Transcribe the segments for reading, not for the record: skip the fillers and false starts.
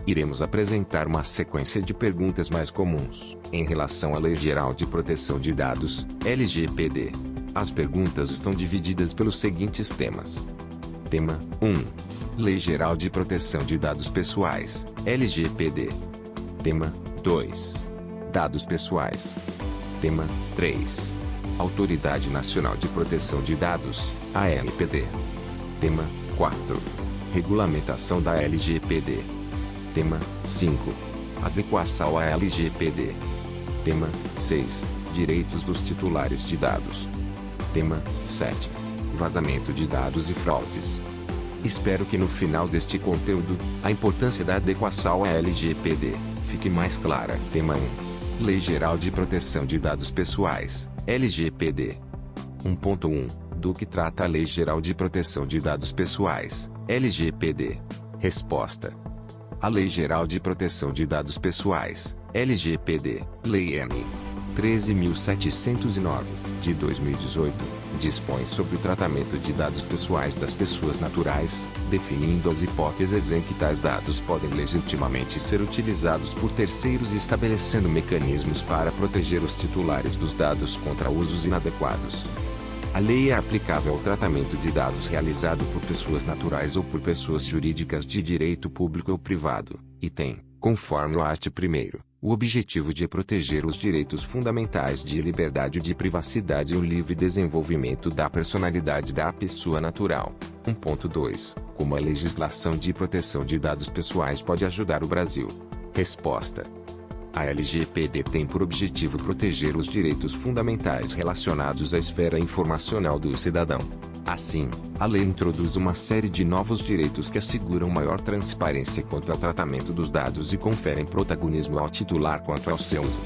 Iremos apresentar uma sequência de perguntas mais comuns, em relação à Lei Geral de Proteção de Dados, LGPD. As perguntas estão divididas pelos seguintes temas. Tema 1. Lei Geral de Proteção de Dados Pessoais, LGPD. Tema 2. Dados pessoais. Tema 3. Autoridade Nacional de Proteção de Dados, ANPD. Tema 4. Regulamentação da LGPD. Tema 5. Adequação à LGPD. Tema 6. Direitos dos titulares de dados. Tema 7. Vazamento de dados e fraudes. Espero que no final deste conteúdo, a importância da adequação à LGPD fique mais clara. Tema 1. Lei Geral de Proteção de Dados Pessoais, LGPD. 1.1. Do que trata a Lei Geral de Proteção de Dados Pessoais, LGPD? Resposta. A Lei Geral de Proteção de Dados Pessoais, LGPD, Lei N. 13.709, de 2018, dispõe sobre o tratamento de dados pessoais das pessoas naturais, definindo as hipóteses em que tais dados podem legitimamente ser utilizados por terceiros e estabelecendo mecanismos para proteger os titulares dos dados contra usos inadequados. A lei é aplicável ao tratamento de dados realizado por pessoas naturais ou por pessoas jurídicas de direito público ou privado, e tem, conforme o art. 1º, o objetivo de proteger os direitos fundamentais de liberdade e de privacidade e o livre desenvolvimento da personalidade da pessoa natural. 1.2. Como a legislação de proteção de dados pessoais pode ajudar o Brasil? Resposta. A LGPD tem por objetivo proteger os direitos fundamentais relacionados à esfera informacional do cidadão. Assim, a lei introduz uma série de novos direitos que asseguram maior transparência quanto ao tratamento dos dados e conferem protagonismo ao titular quanto ao seu uso.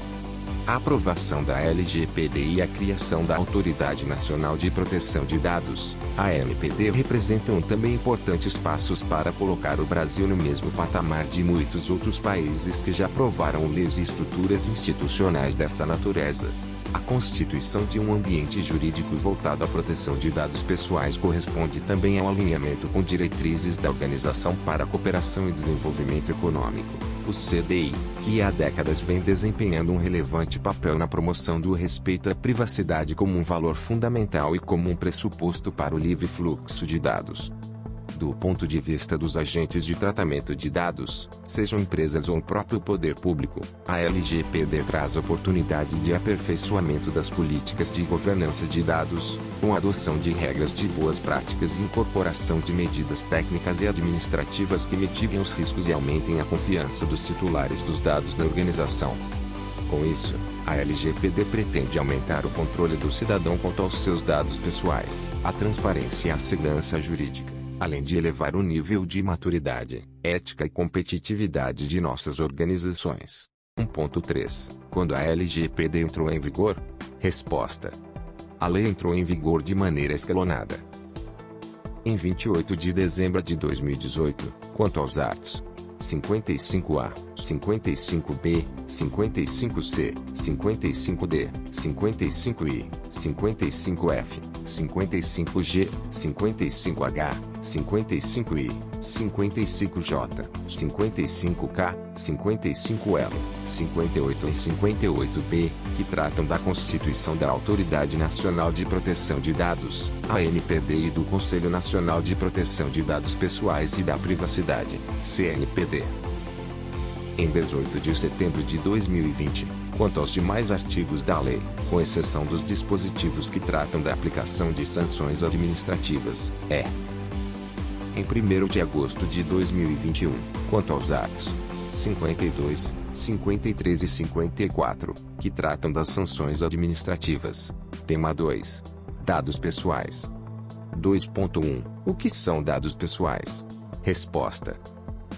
A aprovação da LGPD e a criação da Autoridade Nacional de Proteção de Dados, ANPD, representam também importantes passos para colocar o Brasil no mesmo patamar de muitos outros países que já aprovaram leis e estruturas institucionais dessa natureza. A constituição de um ambiente jurídico voltado à proteção de dados pessoais corresponde também ao alinhamento com diretrizes da Organização para a Cooperação e Desenvolvimento Econômico, o CDI, que há décadas vem desempenhando um relevante papel na promoção do respeito à privacidade como um valor fundamental e como um pressuposto para o livre fluxo de dados. Do ponto de vista dos agentes de tratamento de dados, sejam empresas ou o próprio poder público, a LGPD traz oportunidade de aperfeiçoamento das políticas de governança de dados, com a adoção de regras de boas práticas e incorporação de medidas técnicas e administrativas que mitiguem os riscos e aumentem a confiança dos titulares dos dados da organização. Com isso, a LGPD pretende aumentar o controle do cidadão quanto aos seus dados pessoais, a transparência e a segurança jurídica, além de elevar o nível de maturidade, ética e competitividade de nossas organizações. 1.3. Quando a LGPD entrou em vigor? Resposta. A lei entrou em vigor de maneira escalonada. Em 28 de dezembro de 2018, quanto aos artigos 55A, 55B, 55C, 55D, 55I, 55F, 55G, 55H, 55I, 55J, 55K, 55L, 58 e 58B, que tratam da constituição da Autoridade Nacional de Proteção de Dados, ANPD, e do Conselho Nacional de Proteção de Dados Pessoais e da Privacidade, CNPD. Em 18 de setembro de 2020, quanto aos demais artigos da lei, com exceção dos dispositivos que tratam da aplicação de sanções administrativas, em 1º de agosto de 2021, quanto aos artigos 52, 53 e 54, que tratam das sanções administrativas. Tema 2. Dados pessoais. 2.1. O que são dados pessoais? Resposta.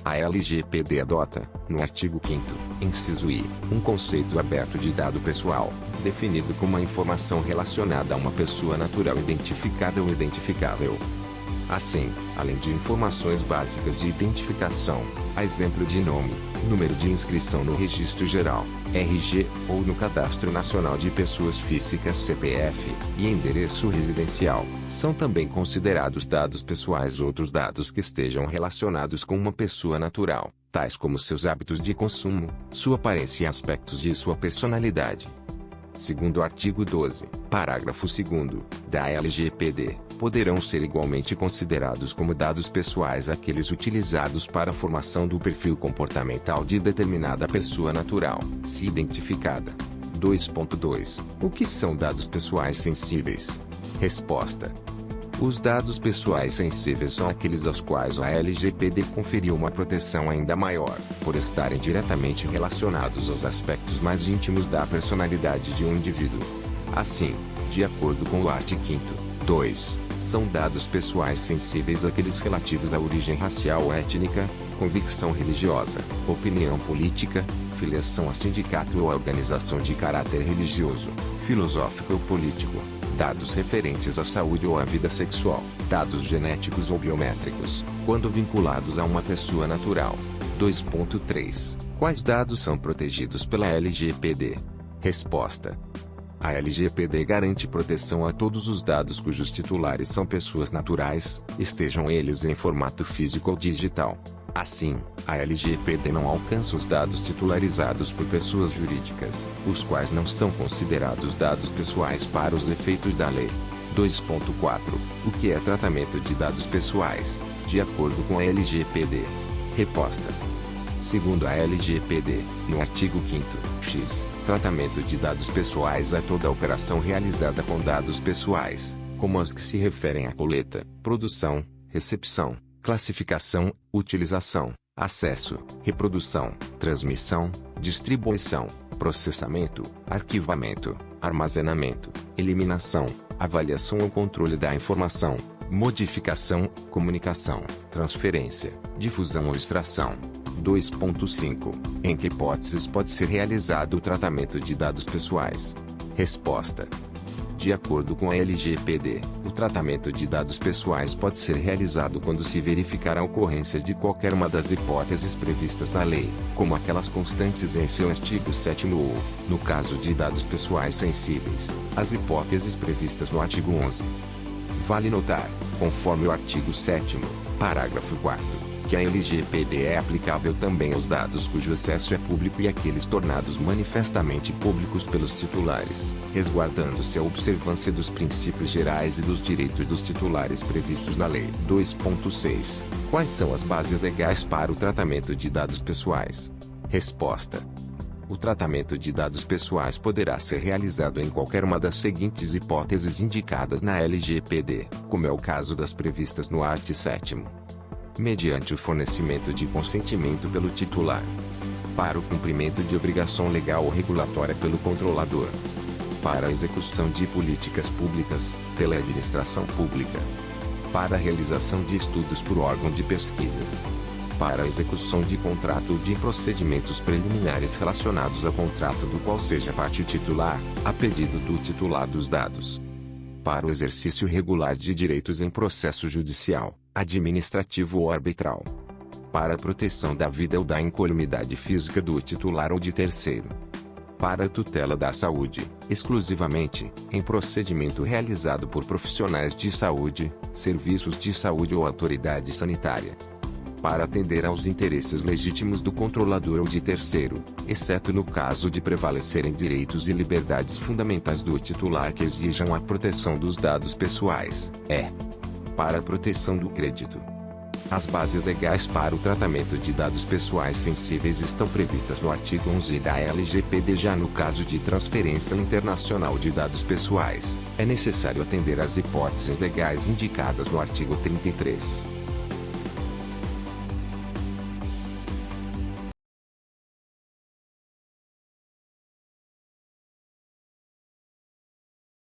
A LGPD adota, no artigo 5º, inciso I, um conceito aberto de dado pessoal, definido como a informação relacionada a uma pessoa natural identificada ou identificável. Assim, além de informações básicas de identificação, a exemplo de nome, número de inscrição no Registro Geral, RG, ou no Cadastro Nacional de Pessoas Físicas CPF, e endereço residencial, são também considerados dados pessoais outros dados que estejam relacionados com uma pessoa natural, tais como seus hábitos de consumo, sua aparência e aspectos de sua personalidade. Segundo o artigo 12, parágrafo 2º, da LGPD, poderão ser igualmente considerados como dados pessoais aqueles utilizados para a formação do perfil comportamental de determinada pessoa natural, se identificada. 2.2. O que são dados pessoais sensíveis? Resposta. Os dados pessoais sensíveis são aqueles aos quais a LGPD conferiu uma proteção ainda maior, por estarem diretamente relacionados aos aspectos mais íntimos da personalidade de um indivíduo. Assim, de acordo com o art. 5º, 2, são dados pessoais sensíveis aqueles relativos à origem racial ou étnica, convicção religiosa, opinião política, filiação a sindicato ou organização de caráter religioso, filosófico ou político, dados referentes à saúde ou à vida sexual, dados genéticos ou biométricos, quando vinculados a uma pessoa natural. 2.3. Quais dados são protegidos pela LGPD? Resposta. A LGPD garante proteção a todos os dados cujos titulares são pessoas naturais, estejam eles em formato físico ou digital. Assim, a LGPD não alcança os dados titularizados por pessoas jurídicas, os quais não são considerados dados pessoais para os efeitos da lei. 2.4. O que é tratamento de dados pessoais, de acordo com a LGPD? Resposta. Segundo a LGPD, no artigo 5º, x, tratamento de dados pessoais é toda operação realizada com dados pessoais, como as que se referem à coleta, produção, recepção, classificação, utilização, acesso, reprodução, transmissão, distribuição, processamento, arquivamento, armazenamento, eliminação, avaliação ou controle da informação, modificação, comunicação, transferência, difusão ou extração. 2.5. Em que hipóteses pode ser realizado o tratamento de dados pessoais? Resposta. De acordo com a LGPD, o tratamento de dados pessoais pode ser realizado quando se verificar a ocorrência de qualquer uma das hipóteses previstas na lei, como aquelas constantes em seu artigo 7º ou, no caso de dados pessoais sensíveis, as hipóteses previstas no artigo 11. Vale notar, conforme o artigo 7º, parágrafo 4º, que a LGPD é aplicável também aos dados cujo acesso é público e àqueles tornados manifestamente públicos pelos titulares, resguardando-se a observância dos princípios gerais e dos direitos dos titulares previstos na Lei. 2.6. Quais são as bases legais para o tratamento de dados pessoais? Resposta. O tratamento de dados pessoais poderá ser realizado em qualquer uma das seguintes hipóteses indicadas na LGPD, como é o caso das previstas no art. 7º. Mediante o fornecimento de consentimento pelo titular, para o cumprimento de obrigação legal ou regulatória pelo controlador, para a execução de políticas públicas, pela administração pública, para a realização de estudos por órgão de pesquisa, para a execução de contrato ou de procedimentos preliminares relacionados ao contrato do qual seja parte o titular, a pedido do titular dos dados, para o exercício regular de direitos em processo judicial, administrativo ou arbitral, para a proteção da vida ou da incolumidade física do titular ou de terceiro, para a tutela da saúde, exclusivamente, em procedimento realizado por profissionais de saúde, serviços de saúde ou autoridade sanitária, para atender aos interesses legítimos do controlador ou de terceiro, exceto no caso de prevalecerem direitos e liberdades fundamentais do titular que exijam a proteção dos dados pessoais, para a proteção do crédito. As bases legais para o tratamento de dados pessoais sensíveis estão previstas no artigo 11 da LGPD. Já no caso de transferência internacional de dados pessoais, é necessário atender às hipóteses legais indicadas no artigo 33.